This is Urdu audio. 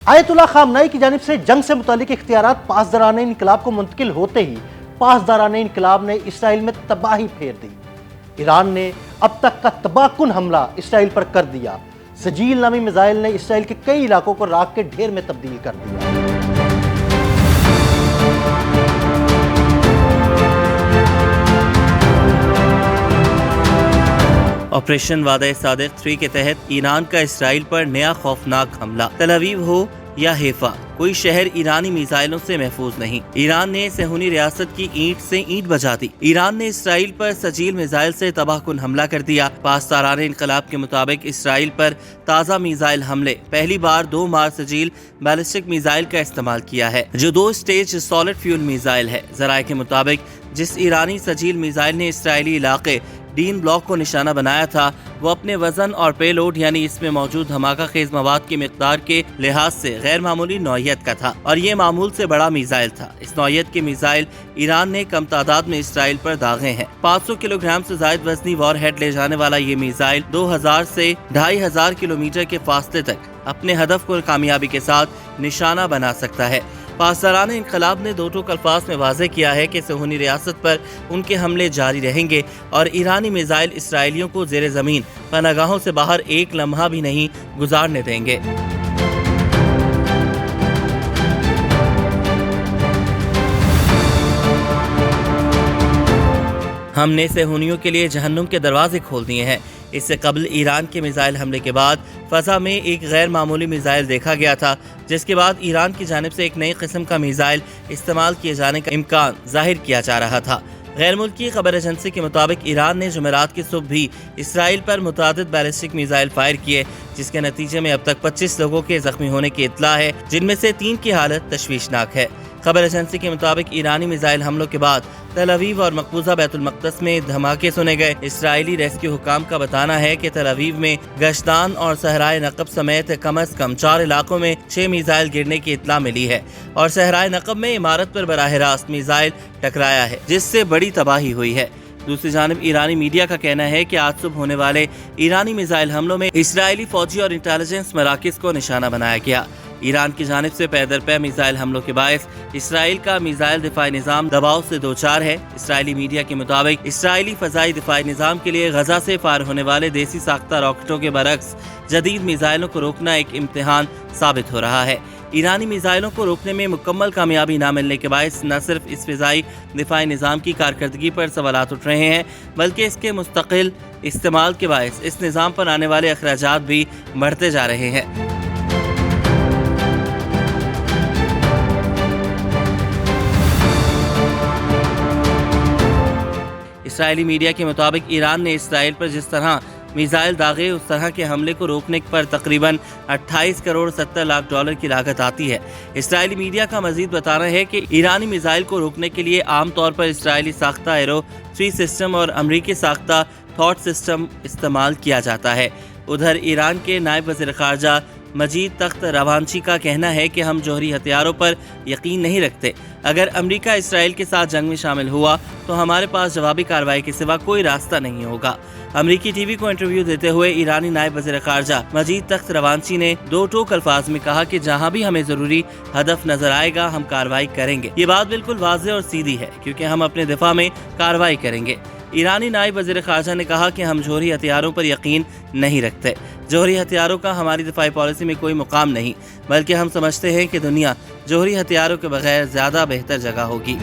آیت اللہ خامنائی کی جانب سے جنگ سے متعلق اختیارات پاسداران انقلاب کو منتقل ہوتے ہی پاسداران انقلاب نے اسرائیل میں تباہی پھیر دی۔ ایران نے اب تک کا تباہ کن حملہ اسرائیل پر کر دیا۔ سجیل نامی میزائل نے اسرائیل کے کئی علاقوں کو راکھ کے ڈھیر میں تبدیل کر دیا۔ آپریشن وعدہ صادق 3 کے تحت ایران کا اسرائیل پر نیا خوفناک حملہ۔ تل ابیب ہو یا حیفا، کوئی شہر ایرانی میزائلوں سے محفوظ نہیں۔ ایران نے صہیونی ریاست کی اینٹ سے اینٹ بجا دی۔ ایران نے اسرائیل پر سجیل میزائل سے تباہ کن حملہ کر دیا۔ پاسداران انقلاب کے مطابق اسرائیل پر تازہ میزائل حملے پہلی بار 2 مار سجیل بیلسٹک میزائل کا استعمال کیا ہے، جو 2 اسٹیج سالڈ فیول میزائل ہے۔ ذرائع کے مطابق جس ایرانی سجیل میزائل نے اسرائیلی علاقے ڈین بلاک کو نشانہ بنایا تھا، وہ اپنے وزن اور پے لوڈ یعنی اس میں موجود دھماکہ خیز مواد کی مقدار کے لحاظ سے غیر معمولی نوعیت کا تھا، اور یہ معمول سے بڑا میزائل تھا۔ اس نوعیت کے میزائل ایران نے کم تعداد میں اسرائیل پر داغے ہیں۔ 500 کلو گرام سے زائد وزنی وار ہیڈ لے جانے والا یہ میزائل 2000 سے 2500 کلومیٹر کے فاصلے تک اپنے ہدف کو کامیابی کے ساتھ نشانہ بنا سکتا ہے۔ پاسداران انقلاب نے 2 ٹوک الفاظ میں واضح کیا ہے کہ صہیونی ریاست پر ان کے حملے جاری رہیں گے اور ایرانی میزائل اسرائیلیوں کو زیر زمین پناہ گاہوں سے باہر ایک لمحہ بھی نہیں گزارنے دیں گے۔ ہم نے صہیونیوں کے لیے جہنم کے دروازے کھول دیے ہیں۔ اس سے قبل ایران کے میزائل حملے کے بعد فضا میں ایک غیر معمولی میزائل دیکھا گیا تھا، جس کے بعد ایران کی جانب سے ایک نئی قسم کا میزائل استعمال کیے جانے کا امکان ظاہر کیا جا رہا تھا۔ غیر ملکی خبر ایجنسی کے مطابق ایران نے جمعرات کی صبح بھی اسرائیل پر متعدد بیلسٹک میزائل فائر کیے، جس کے نتیجے میں اب تک 25 لوگوں کے زخمی ہونے کی اطلاع ہے، جن میں سے 3 کی حالت تشویشناک ہے۔ خبر ایجنسی کے مطابق ایرانی میزائل حملوں کے بعد تل ابیب اور مقبوضہ بیت المقدس میں دھماکے سنے گئے۔ اسرائیلی ریسکیو حکام کا بتانا ہے کہ تل ابیب میں گشتان اور صحرائے نقب سمیت کم از کم 4 علاقوں میں 6 میزائل گرنے کی اطلاع ملی ہے، اور صحرائے نقب میں عمارت پر براہ راست میزائل ٹکرایا ہے، جس سے بڑی تباہی ہوئی ہے۔ دوسری جانب ایرانی میڈیا کا کہنا ہے کہ آج صبح ہونے والے ایرانی میزائل حملوں میں اسرائیلی فوجی اور انٹیلیجنس مراکز کو نشانہ بنایا گیا۔ ایران کی جانب سے پے در پے میزائل حملوں کے باعث اسرائیل کا میزائل دفاعی نظام دباؤ سے دوچار ہے۔ اسرائیلی میڈیا کے مطابق اسرائیلی فضائی دفاعی نظام کے لیے غزہ سے فائر ہونے والے دیسی ساختہ راکٹوں کے برعکس جدید میزائلوں کو روکنا ایک امتحان ثابت ہو رہا ہے۔ ایرانی میزائلوں کو روکنے میں مکمل کامیابی نہ ملنے کے باعث نہ صرف اس فضائی دفاعی نظام کی کارکردگی پر سوالات اٹھ رہے ہیں، بلکہ اس کے مستقل استعمال کے باعث اس نظام پر آنے والے اخراجات بھی بڑھتے جا رہے ہیں۔ اسرائیلی میڈیا کے مطابق ایران نے اسرائیل پر جس طرح میزائل داغے، اس طرح کے حملے کو روکنے پر تقریباً 28 کروڑ 70 لاکھ ڈالر کی لاگت آتی ہے۔ اسرائیلی میڈیا کا مزید بتانا ہے کہ ایرانی میزائل کو روکنے کے لیے عام طور پر اسرائیلی ساختہ ایرو 3 سسٹم اور امریکی ساختہ تھاٹ سسٹم استعمال کیا جاتا ہے۔ ادھر ایران کے نائب وزیر خارجہ مجید تخت روانچی کا کہنا ہے کہ ہم جوہری ہتھیاروں پر یقین نہیں رکھتے۔ اگر امریکہ اسرائیل کے ساتھ جنگ میں شامل ہوا تو ہمارے پاس جوابی کارروائی کے سوا کوئی راستہ نہیں ہوگا۔ امریکی ٹی وی کو انٹرویو دیتے ہوئے ایرانی نائب وزیر خارجہ مجید تخت روانچی نے 2 ٹوک الفاظ میں کہا کہ جہاں بھی ہمیں ضروری ہدف نظر آئے گا ہم کارروائی کریں گے۔ یہ بات بالکل واضح اور سیدھی ہے، کیونکہ ہم اپنے دفاع میں کارروائی کریں گے۔ ایرانی نائب وزیر خارجہ نے کہا کہ ہم جوہری ہتھیاروں پر یقین نہیں رکھتے۔ جوہری ہتھیاروں کا ہماری دفاعی پالیسی میں کوئی مقام نہیں، بلکہ ہم سمجھتے ہیں کہ دنیا جوہری ہتھیاروں کے بغیر زیادہ بہتر جگہ ہوگی۔